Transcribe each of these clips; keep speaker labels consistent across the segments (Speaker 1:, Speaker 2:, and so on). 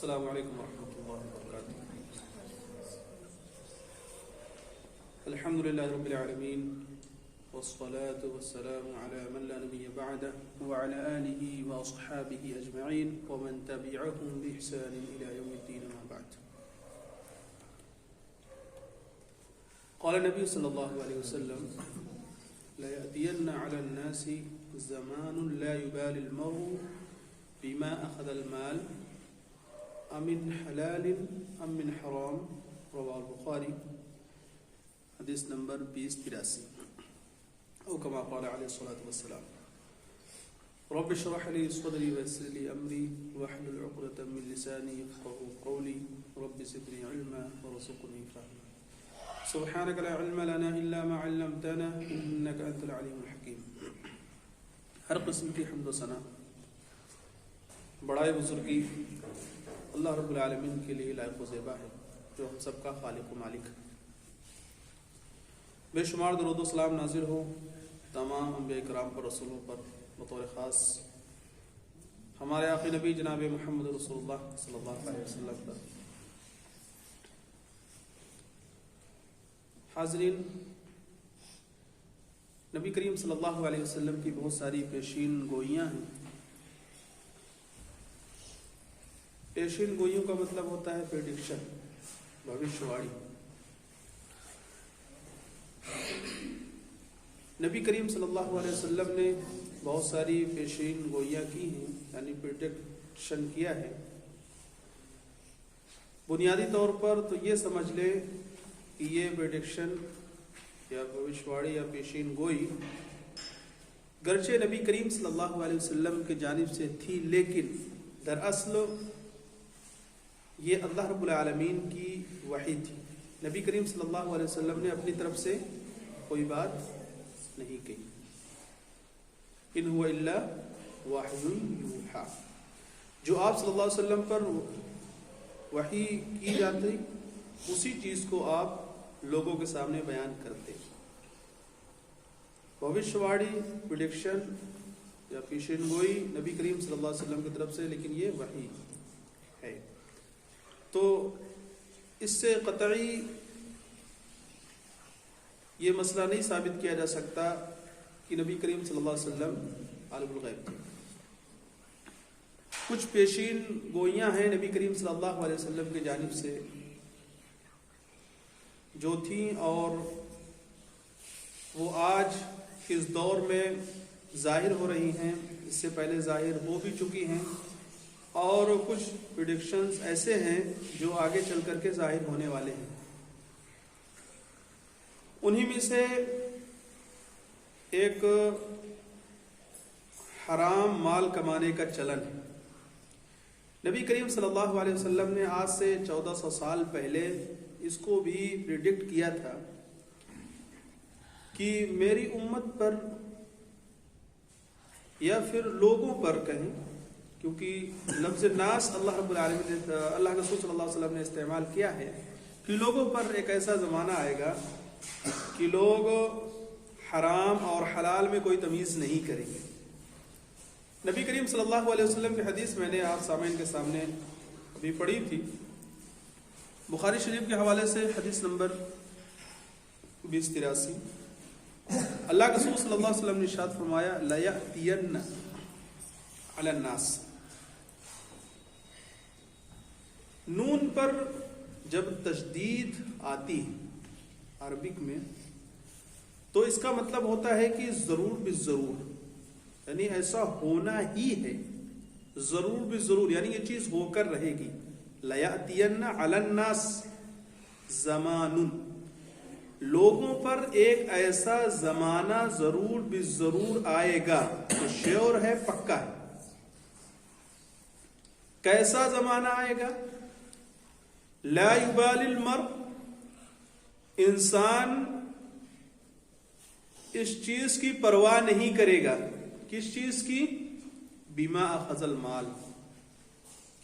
Speaker 1: السلام علیکم ورحمۃ اللہ وبرکاتہ۔ الحمد للہ رب العالمین والصلاة والسلام على من لا نبی بعده وعلى آلہ واصحابہ اجمعین ومن تبعهم بإحسان الى یوم الدین ما بعد۔ قال النبی صلی اللہ علیہ وسلم ليأتين على الناس زمان لا يبالي المرء بما أخذ المال امن حلال ام من حرام، رواه البخاری، حدیث نمبر 2083، او کما قال علیہ الصلوۃ والسلام۔ رب اشرح لي صدری ويسر لي امری واحلل عقدۃ من لسانی يفقهوا قولی رب زدنی علما وارزقنی فہما سبحانك لا علم لنا الا ما علمتنا انك انت العلیم الحکیم۔ ہر قسم کی حمد و ثنا، بڑائی بزرگی اللہ رب العالمین کے لیے لائق و زیبا ہے، جو ہم سب کا خالق و مالک ہے۔ بے شمار درود و سلام نازل ہو تمام انبیاء کرام پر، رسولوں پر، بطور خاص ہمارے آقی نبی جناب محمد رسول اللہ صلی اللہ علیہ وسلم پر۔ حاضرین، نبی کریم صلی اللہ علیہ وسلم کی بہت ساری پیشین گوئیاں ہیں۔ پیشین گوئیوں کا مطلب ہوتا ہے پریڈکشن، بھوشیاڑی۔ نبی کریم صلی اللہ علیہ وسلم نے بہت ساری پیشین گوئیاں کی ہیں، یعنی پریڈکشن کیا ہے۔ بنیادی طور پر تو یہ سمجھ لے کہ یہ پریڈکشن یا بھوشیاڑی یا پیشین گوئی گرچہ نبی کریم صلی اللہ علیہ وسلم کی جانب سے تھی، لیکن دراصل یہ اللہ رب العالمین کی وحی تھی۔ نبی کریم صلی اللہ علیہ وسلم نے اپنی طرف سے کوئی بات نہیں کہی۔ ان هو الا وحی یوحی، جو آپ صلی اللہ علیہ وسلم پر وحی کی جاتی اسی چیز کو آپ لوگوں کے سامنے بیان کرتے۔ بھوشیاڑی، پریڈکشن یا پیشین گوئی نبی کریم صلی اللہ علیہ وسلم کی طرف سے، لیکن یہ وحی ہے۔ تو اس سے قطعی یہ مسئلہ نہیں ثابت کیا جا سکتا کہ نبی کریم صلی اللہ علیہ وسلم عالم الغیب تھے۔ کچھ پیشین گوئیاں ہیں نبی کریم صلی اللہ علیہ وسلم کی جانب سے جو تھیں، اور وہ آج اس دور میں ظاہر ہو رہی ہیں، اس سے پہلے ظاہر ہو بھی چکی ہیں، اور کچھ پریڈکشنز ایسے ہیں جو آگے چل کر کے ظاہر ہونے والے ہیں۔ انہی میں سے ایک حرام مال کمانے کا چلن ہے۔ نبی کریم صلی اللہ علیہ وسلم نے آج سے 1400 سال پہلے اس کو بھی پریڈکٹ کیا تھا کہ میری امت پر یا پھر لوگوں پر کہیں، کیونکہ لفظ ناس اللہ رب العالمین نے، اللہ رسول صلی اللہ علیہ وسلم نے استعمال کیا ہے کہ لوگوں پر ایک ایسا زمانہ آئے گا کہ لوگ حرام اور حلال میں کوئی تمیز نہیں کریں گے۔ نبی کریم صلی اللہ علیہ وسلم کی حدیث میں نے آپ سامعین کے سامنے ابھی پڑھی تھی، بخاری شریف کے حوالے سے، حدیث نمبر 2083۔ اللہ کے رسول صلی اللہ علیہ وسلم نے ارشاد فرمایا لَيَأْتِيَنَّ عَلَى النَّاسِ۔ نون پر جب تشدید آتی ہے عربک میں تو اس کا مطلب ہوتا ہے کہ ضرور بالضرور، یعنی ایسا ہونا ہی ہے، ضرور بالضرور، یعنی یہ چیز ہو کر رہے گی۔ لَيَأْتِيَنَّ عَلَى النَّاسِ زَمَانٌ، لوگوں پر ایک ایسا زمانہ ضرور بالضرور آئے گا، تو شیور ہے، پکا ہے۔ کیسا زمانہ آئے گا؟ لا یبالی المرء، انسان اس چیز کی پرواہ نہیں کرے گا۔ کس چیز کی؟ بما اخذ المال،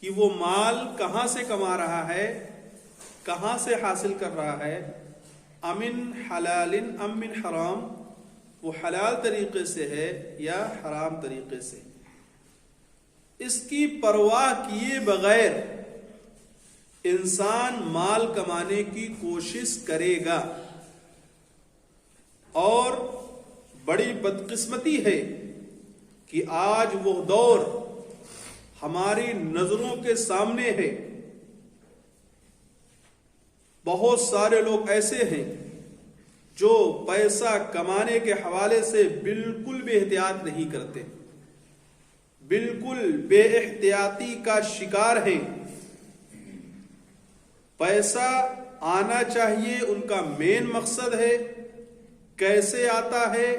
Speaker 1: کہ وہ مال کہاں سے کما رہا ہے، کہاں سے حاصل کر رہا ہے۔ امن حلال ام من حرام، وہ حلال طریقے سے ہے یا حرام طریقے سے۔ اس کی پرواہ کیے بغیر انسان مال کمانے کی کوشش کرے گا، اور بڑی بدقسمتی ہے کہ آج وہ دور ہماری نظروں کے سامنے ہے. بہت سارے لوگ ایسے ہیں جو پیسہ کمانے کے حوالے سے بالکل بھی احتیاط نہیں کرتے، بالکل بے احتیاطی کا شکار ہیں. پیسہ آنا چاہیے، ان کا مین مقصد ہے. کیسے آتا ہے،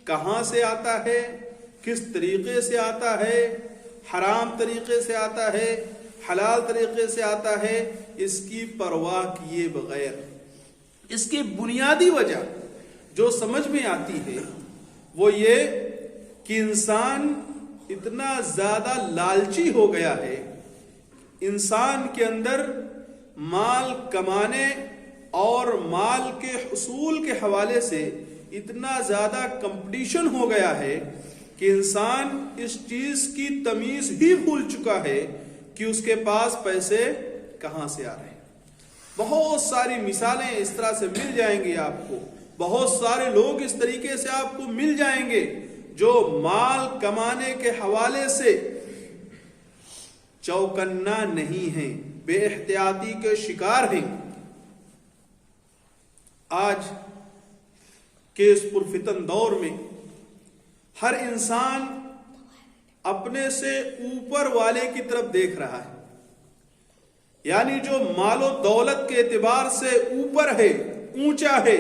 Speaker 1: کہاں سے آتا ہے، کس طریقے سے آتا ہے، حرام طریقے سے آتا ہے، حلال طریقے سے آتا ہے، اس کی پرواہ کیے بغیر. اس کی بنیادی وجہ جو سمجھ میں آتی ہے وہ یہ کہ انسان اتنا زیادہ لالچی ہو گیا ہے، انسان کے اندر مال کمانے اور مال کے حصول کے حوالے سے اتنا زیادہ کمپٹیشن ہو گیا ہے کہ انسان اس چیز کی تمیز ہی بھول چکا ہے کہ اس کے پاس پیسے کہاں سے آ رہے ہیں. بہت ساری مثالیں اس طرح سے مل جائیں گی آپ کو، بہت سارے لوگ اس طریقے سے آپ کو مل جائیں گے جو مال کمانے کے حوالے سے چوکنا نہیں ہیں، بے احتیاطی کے شکار ہیں. آج کے اس پرفتن دور میں ہر انسان اپنے سے اوپر والے کی طرف دیکھ رہا ہے، یعنی جو مال و دولت کے اعتبار سے اوپر ہے، اونچا ہے،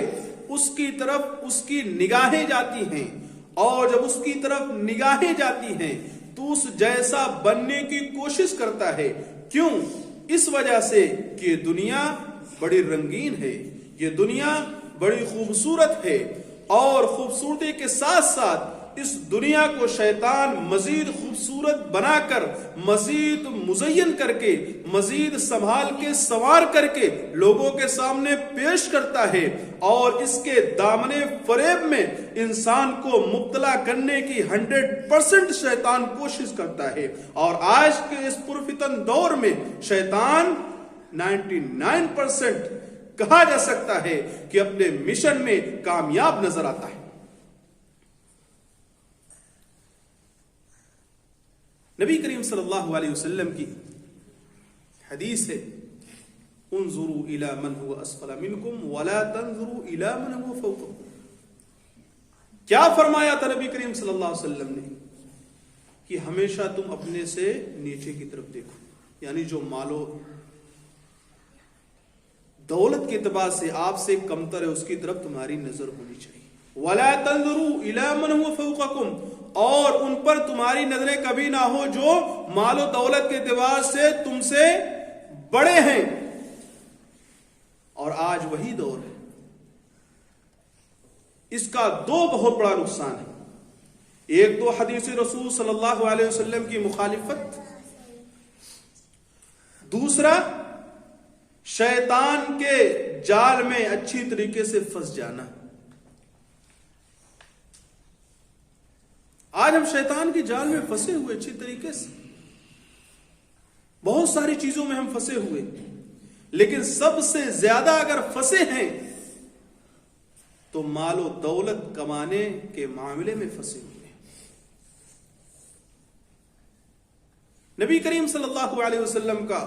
Speaker 1: اس کی طرف اس کی نگاہیں جاتی ہیں. اور جب اس کی طرف نگاہیں جاتی ہیں تو اس جیسا بننے کی کوشش کرتا ہے. کیوں؟ اس وجہ سے کہ یہ دنیا بڑی رنگین ہے، یہ دنیا بڑی خوبصورت ہے، اور خوبصورتی کے ساتھ ساتھ اس دنیا کو شیطان مزید خوبصورت بنا کر، مزید مزین کر کے، مزید سنبھال کے سنوار کر کے لوگوں کے سامنے پیش کرتا ہے، اور اس کے دامن فریب میں انسان کو مبتلا کرنے کی 100% شیطان کوشش کرتا ہے. اور آج کے اس پرفتن دور میں شیطان 99% کہا جا سکتا ہے کہ اپنے مشن میں کامیاب نظر آتا ہے. نبی کریم صلی اللہ علیہ وسلم کی حدیث ہے، انظروا الی من هو اسفل منکم ولا تنظروا الی من هو فوقکم. کیا فرمایا تھا نبی کریم صلی اللہ علیہ وسلم نے کہ ہمیشہ تم اپنے سے نیچے کی طرف دیکھو، یعنی جو مال و دولت کے اعتبار سے آپ سے کمتر ہے اس کی طرف تمہاری نظر ہونی چاہیے. وَلَا تَنْظُرُوا إِلَىٰ مَنْ هُوَ فَوْقَكُمْ، اور ان پر تمہاری نظریں کبھی نہ ہو جو مال و دولت کے اعتبار سے تم سے بڑے ہیں. اور آج وہی دور ہے. اس کا دو بہت بڑا نقصان ہے. ایک تو حدیث رسول صلی اللہ علیہ وسلم کی مخالفت، دوسرا شیطان کے جال میں اچھی طریقے سے پھنس جانا. آج ہم شیطان کے جال میں پھنسے ہوئے اچھی طریقے سے، بہت ساری چیزوں میں ہم پھنسے ہوئے، لیکن سب سے زیادہ اگر پھنسے ہیں تو مال و دولت کمانے کے معاملے میں پھنسے ہوئے. نبی کریم صلی اللہ علیہ وسلم کا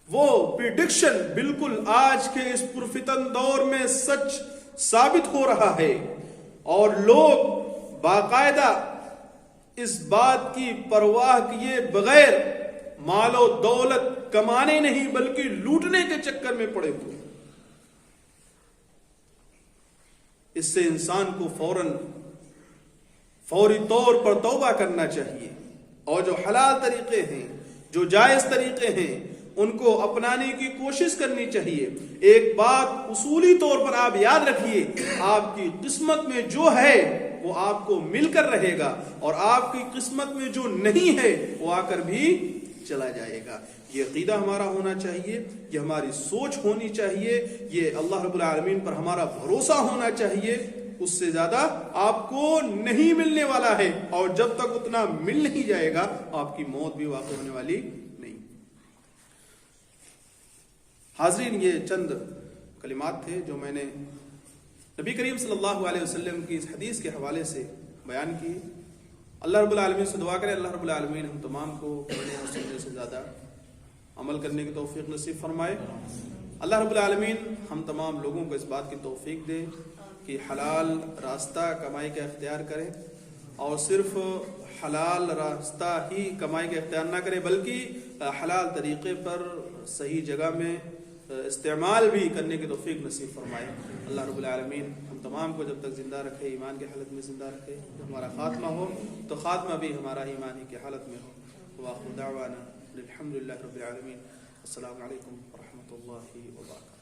Speaker 1: وہ پریڈکشن بالکل آج کے اس پرفتن دور میں سچ ثابت ہو رہا ہے، اور لوگ باقاعدہ اس بات کی پرواہ کیے بغیر مال و دولت کمانے نہیں بلکہ لوٹنے کے چکر میں پڑے ہوئے. اس سے انسان کو فوری طور پر توبہ کرنا چاہیے، اور جو حلال طریقے ہیں، جو جائز طریقے ہیں، ان کو اپنانے کی کوشش کرنی چاہیے. ایک بات اصولی طور پر آپ یاد رکھیے، آپ کی قسمت میں جو ہے وہ آپ کو مل کر رہے گا، اور آپ کی قسمت میں جو نہیں ہے وہ آ کر بھی چلا جائے گا. یہ عقیدہ ہمارا ہونا چاہیے، یہ ہماری سوچ ہونی چاہیے، یہ اللہ رب العالمین پر ہمارا بھروسہ ہونا چاہیے. اس سے زیادہ آپ کو نہیں ملنے والا ہے، اور جب تک اتنا مل نہیں جائے گا آپ کی موت بھی واقع ہونے والی نہیں. حاضرین، یہ چند کلمات تھے جو میں نے نبی کریم صلی اللہ علیہ وسلم کی اس حدیث کے حوالے سے بیان کی۔ اللہ رب العالمین سے دعا کرے اللہ رب العالمین ہم تمام کو پڑھنے اور سننے سے زیادہ عمل کرنے کی توفیق نصیب فرمائے۔ اللہ رب العالمین ہم تمام لوگوں کو اس بات کی توفیق دے کہ حلال راستہ کمائی کا اختیار کریں، اور صرف حلال راستہ ہی کمائی کا اختیار نہ کرے بلکہ حلال طریقے پر صحیح جگہ میں استعمال بھی کرنے کی توفیق نصیب فرمائے۔ اللہ رب العالمین ہم تمام کو جب تک زندہ رکھے، ایمان کی حالت میں زندہ رکھے، جب ہمارا خاتمہ ہو تو خاتمہ بھی ہمارا ایمان ہی کی حالت میں ہو۔ وآخر دعوانا الحمدللہ رب العالمین۔ السلام علیکم ورحمۃ اللہ وبرکاتہ۔